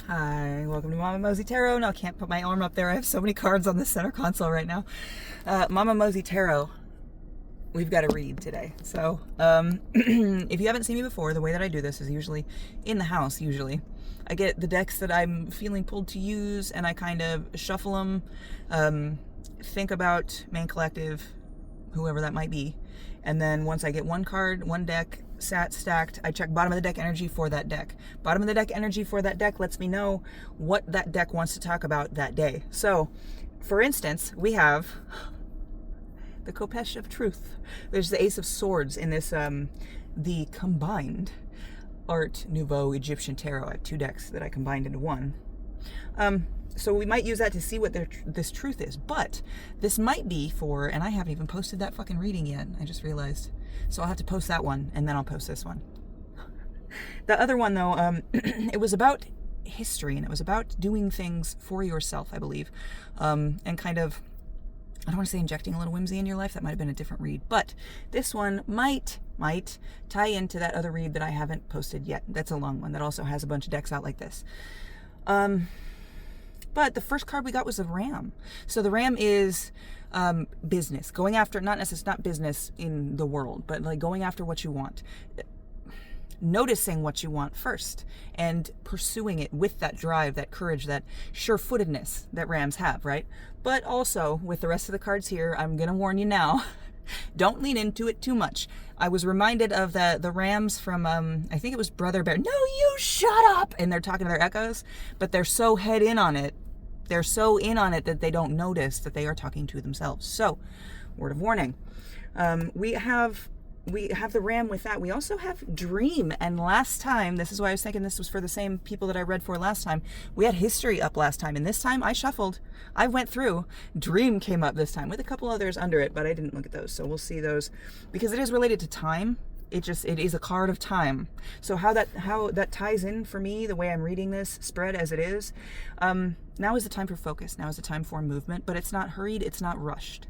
Hi, welcome to Mama Mosey Tarot. No, I can't put my arm up there. I have so many cards on the center console right now. Mama Mosey Tarot, we've got a read today. So, if you haven't seen me before, the way that I do this is usually in the house, usually. I get the decks that I'm feeling pulled to use, and I kind of shuffle them, think about main collective, whoever that might be. And then once I get one card, one deck, stacked, I check bottom of the deck energy for that deck. Bottom of the deck energy for that deck lets me know what that deck wants to talk about that day. So, for instance, we have the Khopesh of Truth. There's the Ace of Swords in this, the combined Art Nouveau Egyptian Tarot. I have two decks that I combined into one. So we might use that to see what this truth is. But this might be for, and I haven't even posted that fucking reading yet, I just realized. So I'll have to post that one, and then I'll post this one. The other one, though, it was about history, and it was about doing things for yourself, I believe. And kind of, I don't want to say injecting a little whimsy in your life. That might have been a different read. But this one might tie into that other read that I haven't posted yet. That's a long one that also has a bunch of decks out like this. But the first card we got was the Ram. So the Ram is business. Going after, not business in the world, but like going after what you want. Noticing what you want first and pursuing it with that drive, that courage, that sure-footedness that Rams have, right? But also, with the rest of the cards here, I'm going to warn you now, don't lean into it too much. I was reminded of the Rams from, I think it was Brother Bear. No, you shut up! And they're talking to their echoes, but they're so head in on it. They're so in on it that they don't notice that they are talking to themselves. So, word of warning. We have the Ram with that. We also have Dream. And last time, this is why I was thinking this was for the same people that I read for last time. We had History up last time. And this time I shuffled. I went through. Dream came up this time with a couple others under it, but I didn't look at those. So we'll see those. Because it is related to time. It is a card of time. So how that ties in for me, the way I'm reading this spread as it is, now is the time for focus. Now is the time for movement. But it's not hurried. It's not rushed.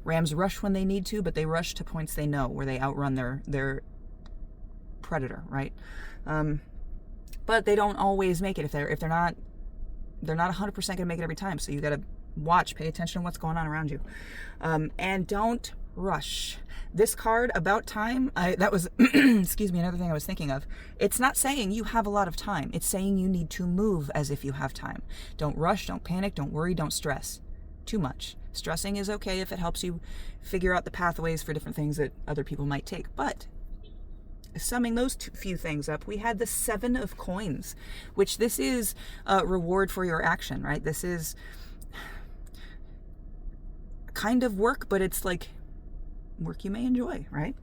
Rams rush when they need to, but they rush to points they know, where they outrun their predator, right? But they don't always make it if they're not 100% going to make it every time. So you got to watch, pay attention to what's going on around you, and don't rush. This card about time, that was excuse me, another thing I was thinking of. It's not saying you have a lot of time. It's saying you need to move as if you have time. Don't rush, don't panic, don't worry, don't stress too much. Stressing is okay if it helps you figure out the pathways for different things that other people might take. But summing those few things up, we had the Seven of Coins, which this is a reward for your action, right? This is kind of work, but it's like work you may enjoy, right?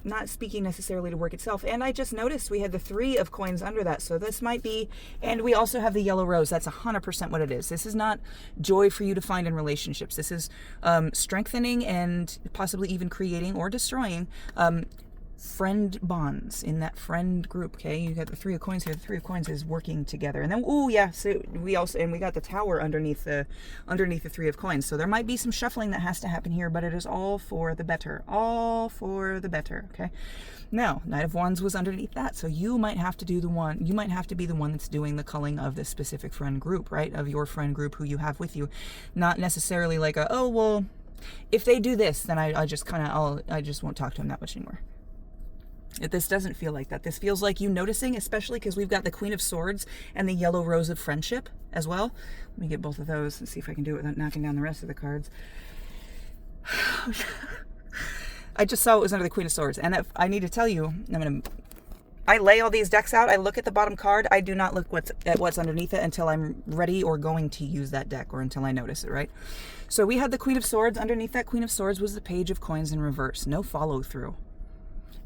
Not speaking necessarily to work itself. And I just noticed we had the Three of Coins under that. So this might be, and we also have the Yellow Rose. That's 100% what it is. This is not joy for you to find in relationships. This is strengthening and possibly even creating or destroying friend bonds in that friend group. Okay, you got the Three of Coins here. The Three of Coins is working together. And then, oh yeah, so we got the Tower underneath the Three of Coins. So there might be some shuffling that has to happen here, but it is all for the better. All for the better. Okay. Now, Knight of Wands was underneath that, so you might have to be the one that's doing the culling of this specific friend group, right? Of your friend group who you have with you. Not necessarily like oh well, if they do this, then I just won't talk to them that much anymore. This doesn't feel like that. This feels like you noticing, especially because we've got the Queen of Swords and the Yellow Rose of Friendship as well. Let me get both of those and see if I can do it without knocking down the rest of the cards. I just saw it was under the Queen of Swords. And if I need to tell you, I lay all these decks out. I look at the bottom card. I do not look at what's underneath it until I'm ready or going to use that deck, or until I notice it, right? So we had the Queen of Swords. Underneath that Queen of Swords was the Page of Coins in reverse. No follow through.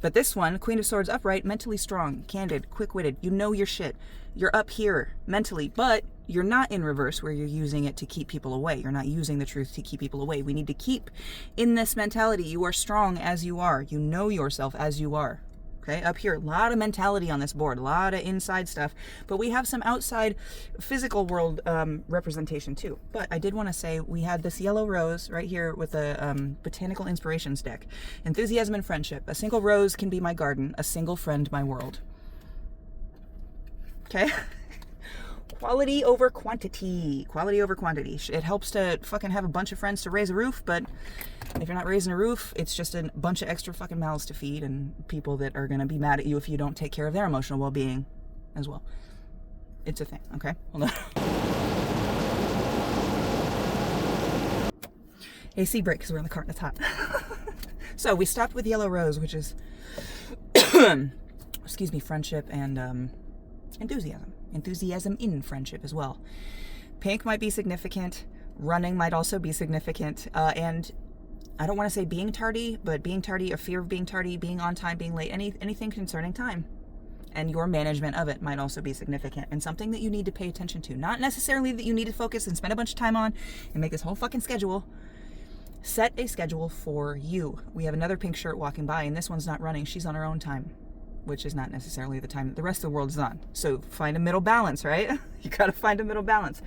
But this one, Queen of Swords upright, mentally strong, candid, quick-witted. You know your shit. You're up here mentally, but you're not in reverse where you're using it to keep people away. You're not using the truth to keep people away. We need to keep in this mentality. You are strong as you are. You know yourself as you are. Okay, up here, a lot of mentality on this board, a lot of inside stuff, but we have some outside physical world representation too. But I did want to say we had this Yellow Rose right here with the Botanical Inspirations deck. Enthusiasm and friendship. A single rose can be my garden, a single friend my world. Okay? Quality over quantity. Quality over quantity. It helps to fucking have a bunch of friends to raise a roof, but if you're not raising a roof, it's just a bunch of extra fucking mouths to feed and people that are going to be mad at you if you don't take care of their emotional well-being as well. It's a thing, okay? Hold on. AC break because we're in the car and it's hot. So we stopped with Yellow Rose, which is, excuse me, friendship and enthusiasm. Enthusiasm in friendship as well. Pink might be significant. Running might also be significant. And I don't want to say being tardy, but being tardy, a fear of being tardy, being on time, being late, anything concerning time. And your management of it might also be significant and something that you need to pay attention to. Not necessarily that you need to focus and spend a bunch of time on and make this whole fucking schedule. Set a schedule for you. We have another pink shirt walking by, and this one's not running. She's on her own time, which is not necessarily the time that the rest of the world is on. So find a middle balance, right? You gotta find a middle balance.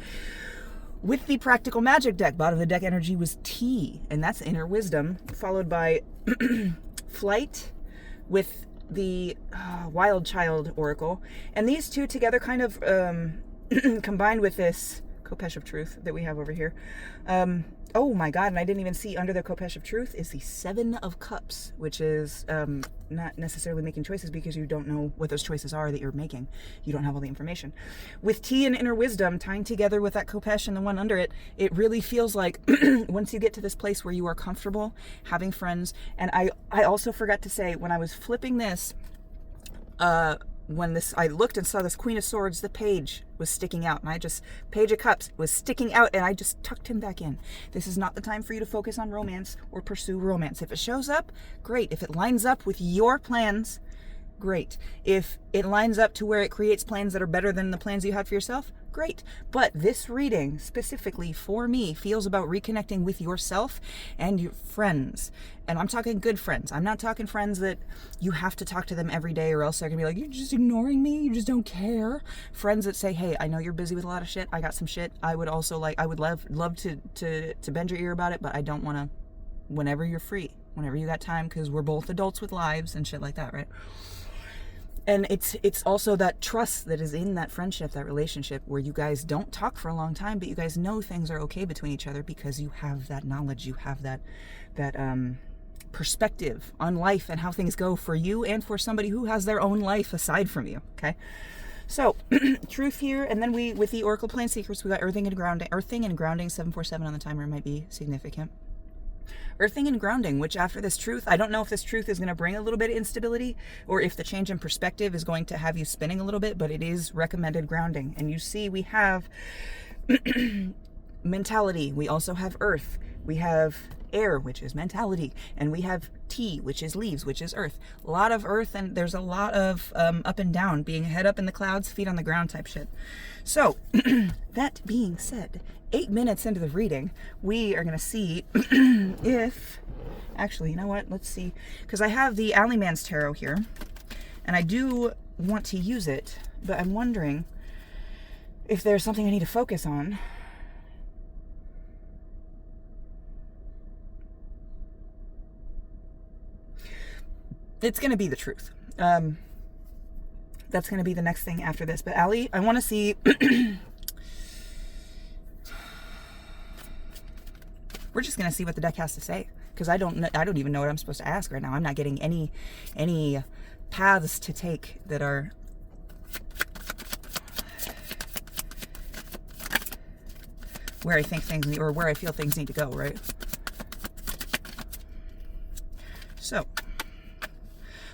With the Practical Magic deck, bottom of the deck energy was T, and that's Inner Wisdom, followed by Flight with the Wild Child Oracle. And these two together kind of combined with this Kopesh of Truth that we have over here. Oh my God, and I didn't even see under the Kopesh of Truth is the Seven of Cups, which is not necessarily making choices because you don't know what those choices are that you're making. You don't have all the information. With T and Inner Wisdom tying together with that Kopesh and the one under it, it really feels like once you get to this place where you are comfortable having friends. And I also forgot to say, when I was flipping this, I looked and saw this Queen of Swords, the page was sticking out, and Page of Cups was sticking out, and I just tucked him back in. This is not the time for you to focus on romance or pursue romance. If it shows up, great. If it lines up with your plans, great. If it lines up to where it creates plans that are better than the plans you had for yourself, great. But this reading specifically for me feels about reconnecting with yourself and your friends. And I'm talking good friends. I'm not talking friends that you have to talk to them every day or else they're gonna be like, you're just ignoring me, you just don't care. Friends that say, hey, I know you're busy with a lot of shit, I got some shit. I would love to bend your ear about it, but I don't wanna, whenever you're free, whenever you got time, because we're both adults with lives and shit like that, right? And it's also that trust that is in that friendship, that relationship, where you guys don't talk for a long time, but you guys know things are okay between each other because you have that knowledge, you have that perspective on life and how things go for you and for somebody who has their own life aside from you, okay? So, truth here, and then with the Oracle Plane Secrets, we got Earthing and Grounding. 747 on the timer might be significant. Earthing and grounding, which after this truth, I don't know if this truth is going to bring a little bit of instability or if the change in perspective is going to have you spinning a little bit, but it is recommended grounding. And you see we have mentality. We also have earth. We have air, which is mentality. And we have T, which is leaves, which is earth. A lot of earth, and there's a lot of up and down, being head up in the clouds, feet on the ground type shit. So, that being said, 8 minutes into the reading, we are going to see if... Actually, you know what? Let's see. Because I have the Alleyman's Tarot here, and I do want to use it, but I'm wondering if there's something I need to focus on. It's going to be the truth. That's going to be the next thing after this. But Allie, I want to see... We're just going to see what the deck has to say. Because I don't even know what I'm supposed to ask right now. I'm not getting any paths to take that are... where I think things need, or where I feel things need to go, right? So...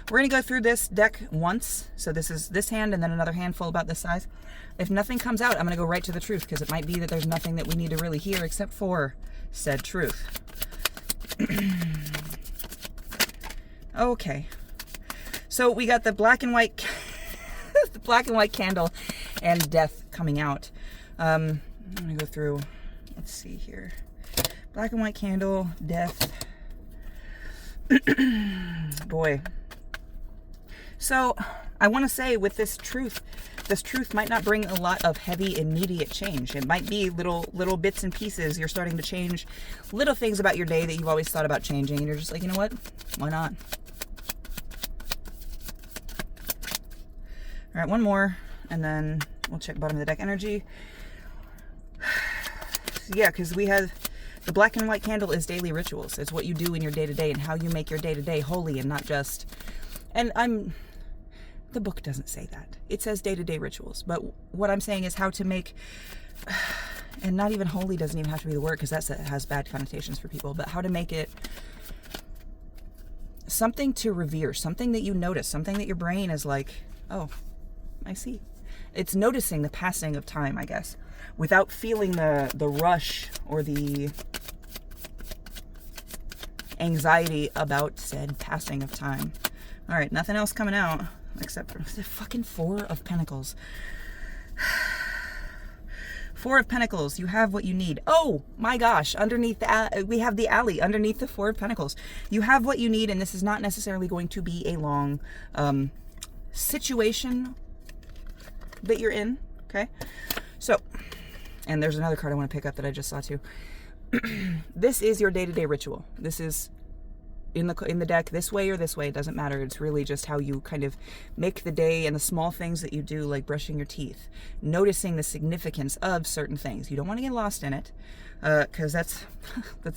we're going to go through this deck once. So this is this hand and then another handful about this size. If nothing comes out, I'm going to go right to the truth because it might be that there's nothing that we need to really hear except for said truth. Okay. So we got the black and white the black and white candle and death coming out. I'm going to go through, let's see here. Black and white candle, death. Boy. So, I want to say with this truth might not bring a lot of heavy, immediate change. It might be little bits and pieces. You're starting to change little things about your day that you've always thought about changing, and you're just like, you know what? Why not? All right, one more, and then We'll check bottom of the deck energy. Yeah, because we have the black and white candle is daily rituals. It's what you do in your day-to-day and how you make your day-to-day holy and not just... And the book doesn't say that. It says day-to-day rituals. But what I'm saying is how to make... And not even holy doesn't even have to be the word, because that has bad connotations for people. But how to make it something to revere, something that you notice, something that your brain is like, oh, I see. It's noticing the passing of time, I guess, without feeling the rush or the anxiety about said passing of time. All right, nothing else coming out except for the fucking Four of Pentacles. Four of Pentacles, you have what you need. Oh my gosh, underneath we have the alley, underneath the Four of Pentacles. You have what you need, and this is not necessarily going to be a long situation that you're in, okay? So, and there's another card I want to pick up that I just saw too. This is your day-to-day ritual. This is in the deck, this way or this way, it doesn't matter. It's really just how you kind of make the day and the small things that you do, like brushing your teeth, noticing the significance of certain things. You don't want to get lost in it, because that's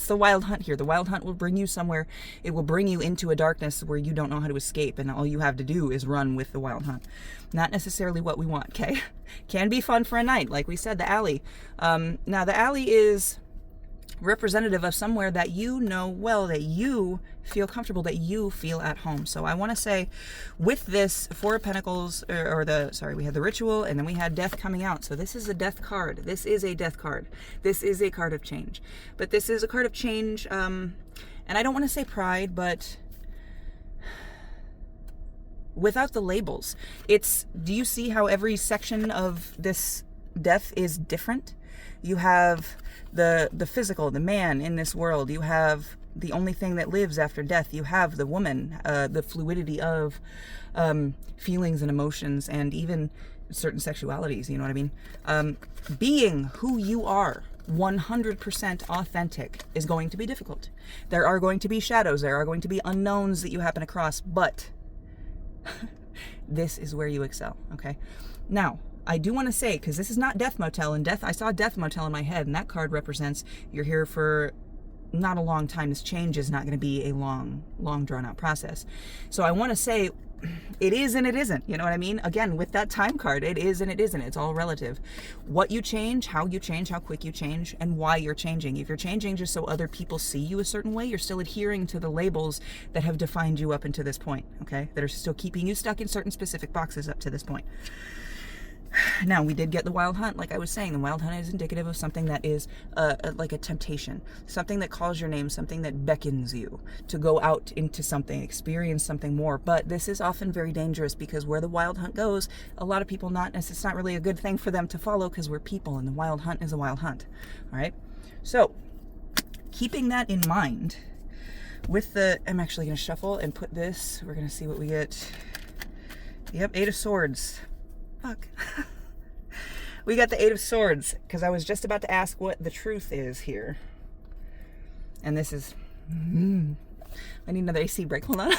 the wild hunt here. The wild hunt will bring you somewhere. It will bring you into a darkness where you don't know how to escape, and all you have to do is run with the wild hunt. Not necessarily what we want, okay? Can be fun for a night, like we said, the alley. Now the alley is representative of somewhere that you know well, that you feel comfortable, that you feel at home. So I want to say with this Four of Pentacles, we had the ritual, and then we had death coming out. So this is a death card. This is a death card. This is a card of change. But this is a card of change, and I don't want to say pride, but without the labels. Do you see how every section of this death is different? You have the physical, the man in this world. You have the only thing that lives after death. You have the woman, the fluidity of feelings and emotions, and even certain sexualities, you know what I mean? Being who you are, 100% authentic, is going to be difficult. There are going to be shadows. There are going to be unknowns that you happen across, but this is where you excel, okay? Now, I do want to say, because this is not Death Motel, and I saw Death Motel in my head, and that card represents you're here for not a long time. This change is not going to be a long drawn out process. So I want to say it is and it isn't, you know what I mean? Again, with that time card, it is and it isn't. It's all relative. What you change, how quick you change, and why you're changing. If you're changing just so other people see you a certain way, you're still adhering to the labels that have defined you up until this point, okay? That are still keeping you stuck in certain specific boxes up to this point. Now, we did get the wild hunt. Like I was saying, the wild hunt is indicative of something that is like a temptation, something that calls your name, something that beckons you to go out into something, experience something more. But this is often very dangerous, because where the wild hunt goes, a lot of people it's not really a good thing for them to follow, because we're people and the wild hunt is a wild hunt. All right. So keeping that in mind, I'm actually going to shuffle and put this, we're going to see what we get. Yep. 8 of Swords. Fuck. We got the 8 of Swords, because I was just about to ask what the truth is here. And this is... I need another AC break. Hold on.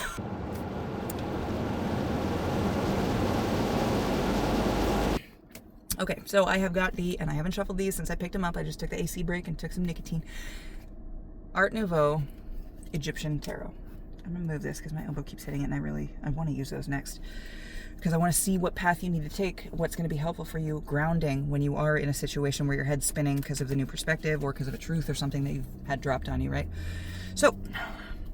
Okay, so I have got and I haven't shuffled these since I picked them up. I just took the AC break and took some nicotine. Art Nouveau Egyptian Tarot. I'm going to move this because my elbow keeps hitting it, and I want to use those next. Because I want to see what path you need to take, what's going to be helpful for you, grounding when you are in a situation where your head's spinning because of the new perspective or because of a truth or something that you've had dropped on you, right? So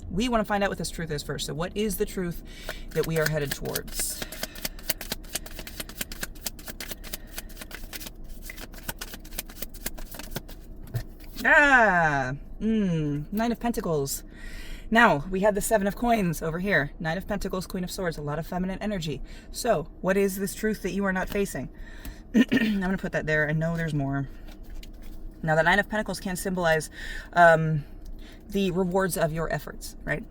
we want to find out what this truth is first. So what is the truth that we are headed towards? Nine of Pentacles. Now, we had the 7 of Coins over here. 9 of Pentacles, Queen of Swords, a lot of feminine energy. So, what is this truth that you are not facing? I'm going to put that there. I know there's more. Now, the 9 of Pentacles can symbolize the rewards of your efforts, right?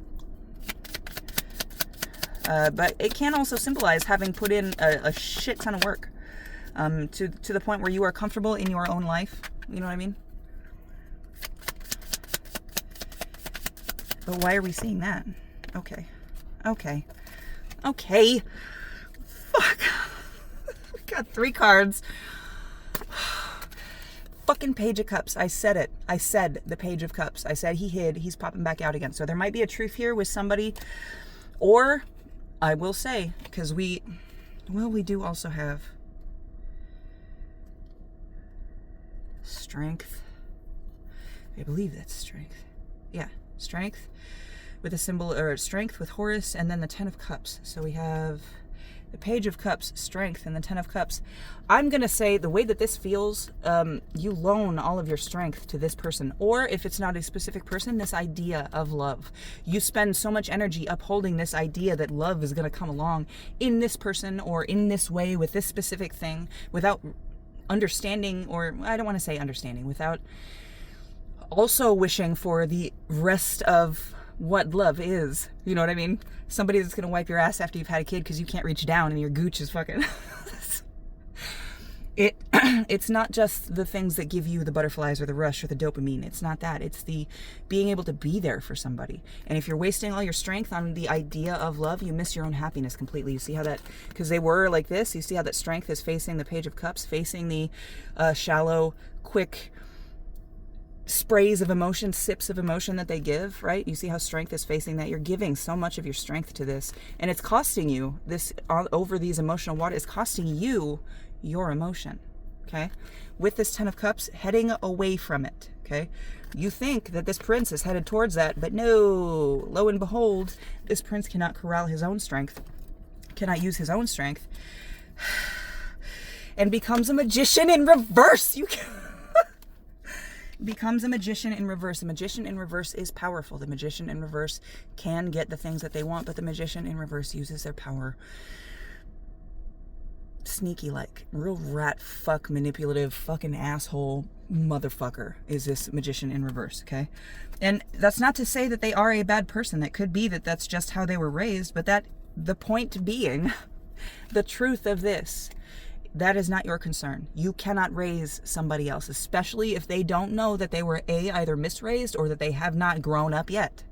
But it can also symbolize having put in a shit ton of work to the point where you are comfortable in your own life. You know what I mean? But why are we seeing that? Okay. Fuck. Got 3 cards. Fucking Page of Cups. I said it. I said the Page of Cups. I said he hid. He's popping back out again. So there might be a truth here with somebody. Or, I will say, because we do also have Strength. I believe that's Strength. Yeah, Strength with a symbol, or Strength with Horus, and then the 10 of Cups. So we have the Page of Cups, Strength, and the 10 of Cups. I'm going to say the way that this feels, you loan all of your strength to this person. Or if it's not a specific person, this idea of love. You spend so much energy upholding this idea that love is going to come along in this person or in this way with this specific thing without understanding, or I don't want to say understanding, without also wishing for the rest of what love is. You know what I mean? Somebody that's gonna wipe your ass after you've had a kid because you can't reach down and your gooch is fucking it's not just the things that give you the butterflies or the rush or the dopamine. It's not that. It's the being able to be there for somebody. And if you're wasting all your strength on the idea of love, you miss your own happiness completely. You see how that, because they were like this, you see how that Strength is facing the Page of Cups, facing the shallow, quick sprays of emotion, sips of emotion that they give, right? You see how Strength is facing that. You're giving so much of your strength to this, and it's costing you this over these emotional water. Is costing you your emotion, okay? With this 10 of Cups, heading away from it, okay? You think that this prince is headed towards that, but no, lo and behold, this prince cannot corral his own strength, cannot use his own strength, and becomes a magician in reverse. You can becomes a magician in reverse. The magician in reverse is powerful. The magician in reverse can get the things that they want, but the magician in reverse uses their power sneaky like. Real rat fuck manipulative fucking asshole motherfucker is this magician in reverse, okay? And that's not to say that they are a bad person. That could be that that's just how they were raised, but that the point being, the truth of this, that is not your concern. You cannot raise somebody else, especially if they don't know that they were either misraised or that they have not grown up yet.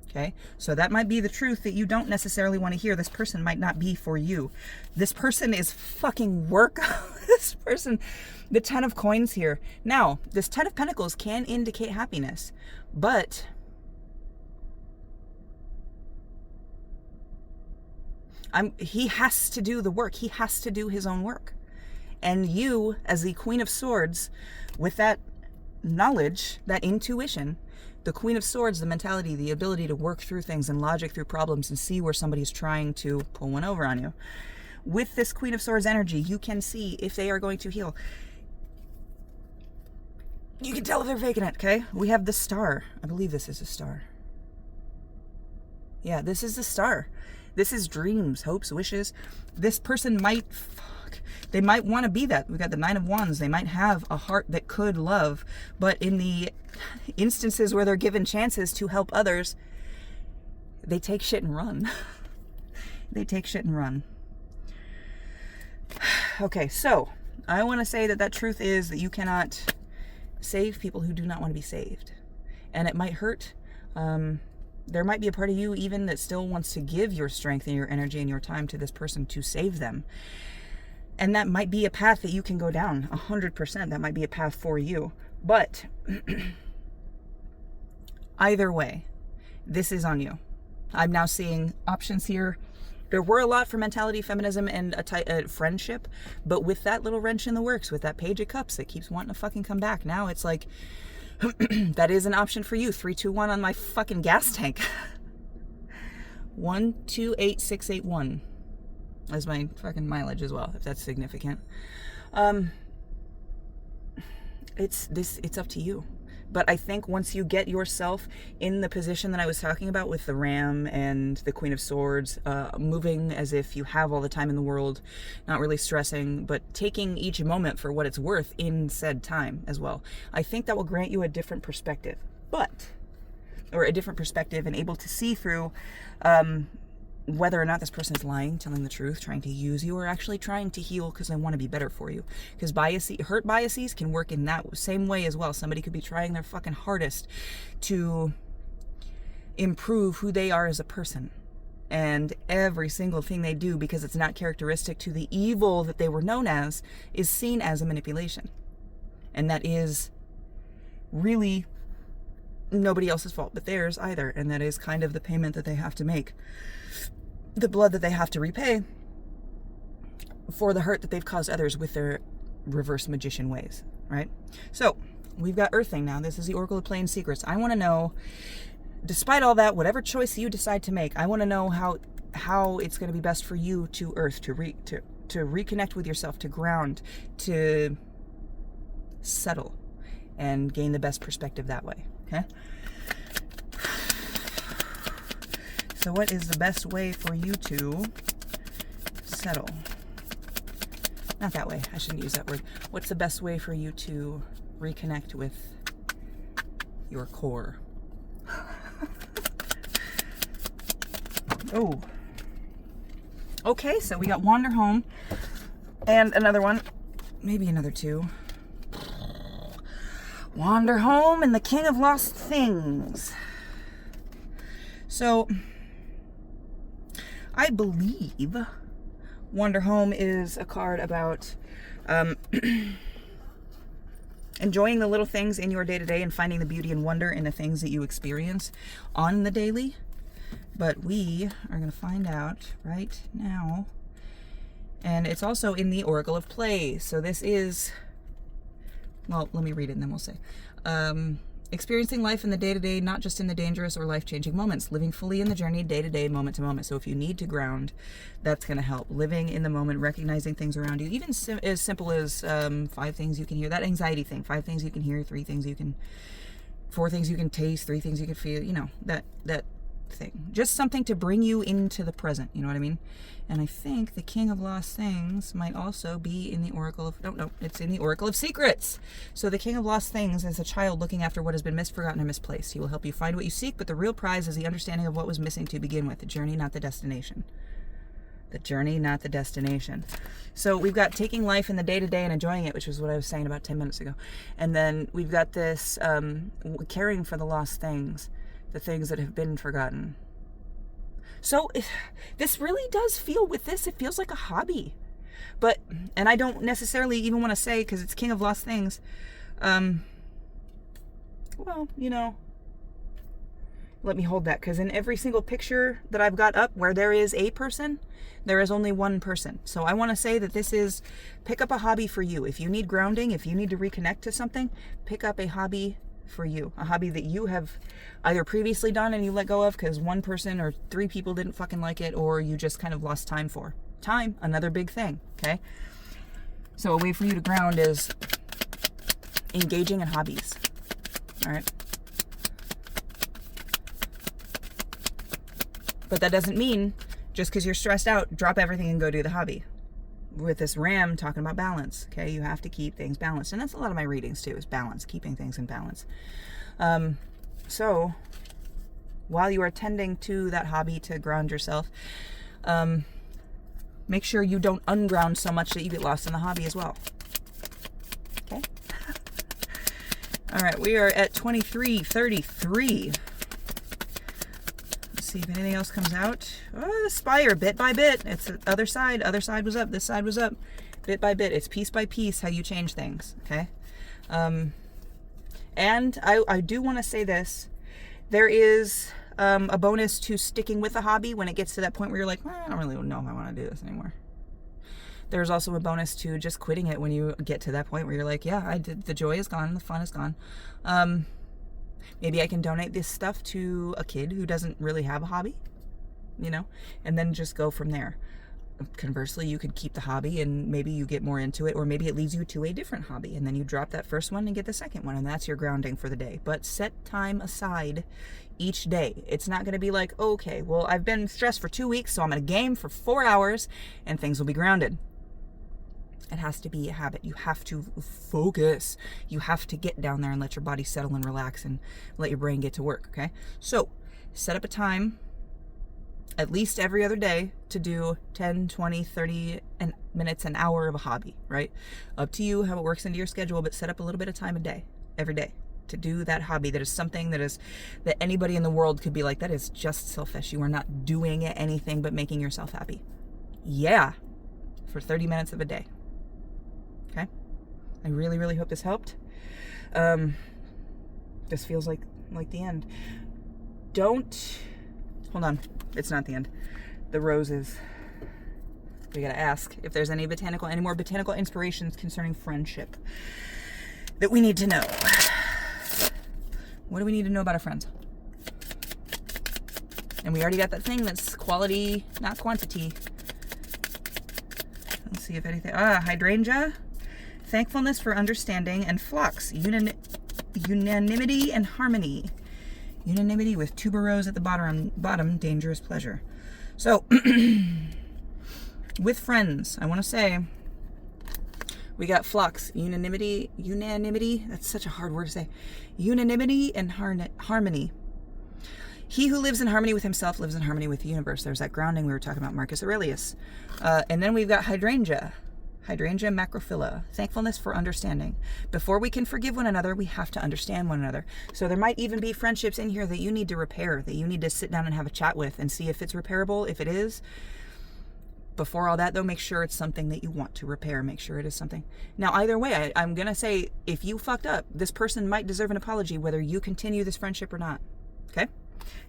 Okay? So that might be the truth that you don't necessarily want to hear. This person might not be for you. This person is fucking work. This person, the 10 of Coins here. Now, this 10 of Pentacles can indicate happiness, but he has to do the work. He has to do his own work. And you, as the Queen of Swords, with that knowledge, that intuition, the Queen of Swords, the mentality, the ability to work through things and logic through problems and see where somebody's trying to pull one over on you. With this Queen of Swords energy, you can see if they are going to heal. You can tell if they're faking it, okay? We have the Star. I believe this is a star. Yeah, this is the Star. This is dreams, hopes, wishes. This person might, they might want to be that. We've got the 9 of Wands. They might have a heart that could love, but in the instances where they're given chances to help others, they take shit and run. They take shit and run. Okay, so I want to say that truth is that you cannot save people who do not want to be saved. And it might hurt. There might be a part of you even that still wants to give your strength and your energy and your time to this person to save them. And that might be a path that you can go down, 100%. That might be a path for you. But either way, this is on you. I'm now seeing options here. There were a lot for mentality, feminism, and a friendship. But with that little wrench in the works, with that Page of Cups that keeps wanting to fucking come back, now it's like, that is an option for you. 321 on my fucking gas tank. 128681 is my fucking mileage as well, if that's significant. It's up to you. But I think once you get yourself in the position that I was talking about with the Ram and the Queen of Swords, moving as if you have all the time in the world, not really stressing, but taking each moment for what it's worth in said time as well, I think that will grant you a different perspective. Or a different perspective, and able to see through whether or not this person is lying, telling the truth, trying to use you, or actually trying to heal because they want to be better for you. Because hurt biases can work in that same way as well. Somebody could be trying their fucking hardest to improve who they are as a person. And every single thing they do, because it's not characteristic to the evil that they were known as, is seen as a manipulation. And that is really nobody else's fault but theirs either. And that is kind of the payment that they have to make. The blood that they have to repay for the hurt that they've caused others with their reverse magician ways, right? So we've got earthing now. This is the Oracle of Plain Secrets. I want to know, despite all that, whatever choice you decide to make, I want to know how it's going to be best for you to earth, to reconnect with yourself, to ground, to settle, and gain the best perspective that way. Okay? So what is the best way for you to settle? Not that way. I shouldn't use that word. What's the best way for you to reconnect with your core? Oh. Okay, so we got Wander Home and another one. Maybe another two. Wander Home and the King of Lost Things. So, I believe Wander Home is a card about enjoying the little things in your day-to-day and finding the beauty and wonder in the things that you experience on the daily. But we are going to find out right now. And it's also in the Oracle of Play. So this is, well, let me read it and then we'll say. Experiencing life in the day-to-day, not just in the dangerous or life-changing moments. Living fully in the journey, day-to-day, moment-to-moment. So if you need to ground, that's going to help. Living in the moment, recognizing things around you. Even as simple as 5 things you can hear. That anxiety thing. 5 things you can hear, 4 things you can taste, 3 things you can feel. You know, that thing. Just something to bring you into the present. You know what I mean? And I think the King of Lost Things might also be in the Oracle of... No, it's in the Oracle of Secrets. So the King of Lost Things is a child looking after what has been misforgotten and misplaced. He will help you find what you seek, but the real prize is the understanding of what was missing to begin with. The journey, not the destination. The journey, not the destination. So we've got taking life in the day-to-day and enjoying it, which was what I was saying about 10 minutes ago. And then we've got this caring for the lost things, the things that have been forgotten. So this really does feel, with this, it feels like a hobby. But, and I don't necessarily even want to say, because it's King of Lost Things, well, you know, let me hold that, because in every single picture that I've got up where there is a person, there is only one person. So I want to say that this is, pick up a hobby for you. If you need grounding, if you need to reconnect to something, pick up a hobby for you. A hobby that you have either previously done and you let go of because one person or 3 people didn't fucking like it, or you just kind of lost time for. Time, another big thing, okay? So a way for you to ground is engaging in hobbies. All right? But that doesn't mean just because you're stressed out, drop everything and go do the hobby. With this Ram talking about balance, okay? You have to keep things balanced. And that's a lot of my readings too, is balance, keeping things in balance. So while you are tending to that hobby to ground yourself, make sure you don't unground so much that you get lost in the hobby as well. Okay? All right, we are at 23:33. See if anything else comes out. Oh, the spire, bit by bit. It's the other side. Other side was up. This side was up. Bit by bit. It's piece by piece how you change things. Okay. And I do want to say this. There is a bonus to sticking with a hobby when it gets to that point where you're like, I don't really know if I want to do this anymore. There's also a bonus to just quitting it when you get to that point where you're like, yeah, I did. The joy is gone. The fun is gone. Maybe I can donate this stuff to a kid who doesn't really have a hobby, you know, and then just go from there. Conversely, you could keep the hobby and maybe you get more into it, or maybe it leads you to a different hobby and then you drop that first one and get the second one, and that's your grounding for the day. But set time aside each day. It's not going to be like, okay, well, I've been stressed for 2 weeks, so I'm going to game for 4 hours and things will be grounded. It has to be a habit. You have to focus. You have to get down there and let your body settle and relax and let your brain get to work, okay? So set up a time, at least every other day, to do 10, 20, 30 minutes, an hour of a hobby, right? Up to you how it works into your schedule, but set up a little bit of time a day, every day. to do that hobby. That is something that anybody in the world could be like, that is just selfish. You are not doing anything but making yourself happy. Yeah. For 30 minutes of a day. Okay? I really, really hope this helped. This feels like the end. Hold on. It's not the end. The roses. We gotta ask if there's any more botanical inspirations concerning friendship that we need to know. What do we need to know about our friends? And we already got that thing that's quality, not quantity. Let's see if anything. Hydrangea, thankfulness for understanding, and phlox, unanimity and harmony. Unanimity with tuberose at the bottom, dangerous pleasure. So, with friends, I want to say, we got phlox, unanimity, that's such a hard word to say. Unanimity and harmony. He who lives in harmony with himself lives in harmony with the universe. There's that grounding we were talking about, Marcus Aurelius. And then we've got hydrangea macrophylla, thankfulness for understanding. Before we can forgive one another, we have to understand one another. So there might even be friendships in here that you need to repair, that you need to sit down and have a chat with and see if it's repairable. If it is, before all that though, make sure it's something that you want to repair. Make sure it is something. Now, either way, I'm going to say, if you fucked up, this person might deserve an apology, whether you continue this friendship or not. Okay?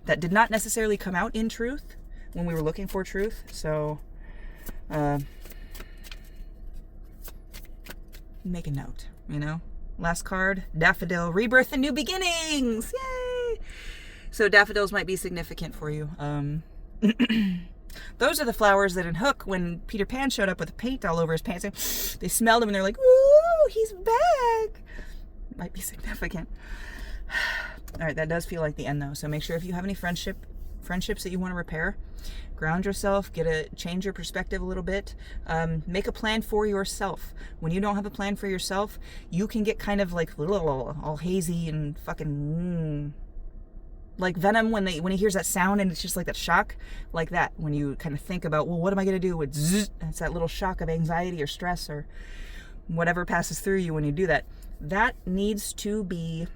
That did not necessarily come out in truth when we were looking for truth. So, make a note, Last card, daffodil, rebirth and new beginnings. Yay! So daffodils might be significant for you. Those are the flowers that in Hook, when Peter Pan showed up with paint all over his pants, they smelled him and they're like, ooh, he's back. Might be significant. All right, that does feel like the end though. So make sure if you have any friendships that you want to repair, ground yourself, change your perspective a little bit, make a plan for yourself. When you don't have a plan for yourself, you can get kind of like all hazy and fucking like Venom when he hears that sound and it's just like that shock, like that. When you kind of think about, well, what am I going to do with zzz? It's that little shock of anxiety or stress or whatever passes through you when you do that. That needs to be,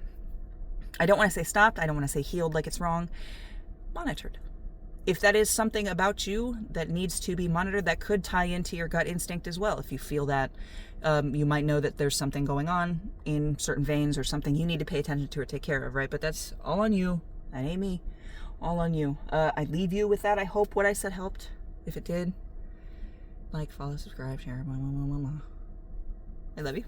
I don't want to say stopped, I don't want to say healed like it's wrong, monitored. If that is something about you that needs to be monitored, that could tie into your gut instinct as well. If you feel that, you might know that there's something going on in certain veins or something you need to pay attention to or take care of, right? But that's all on you. That ain't me. All on you. I leave you with that. I hope what I said helped. If it did, like, follow, subscribe, share. I love you.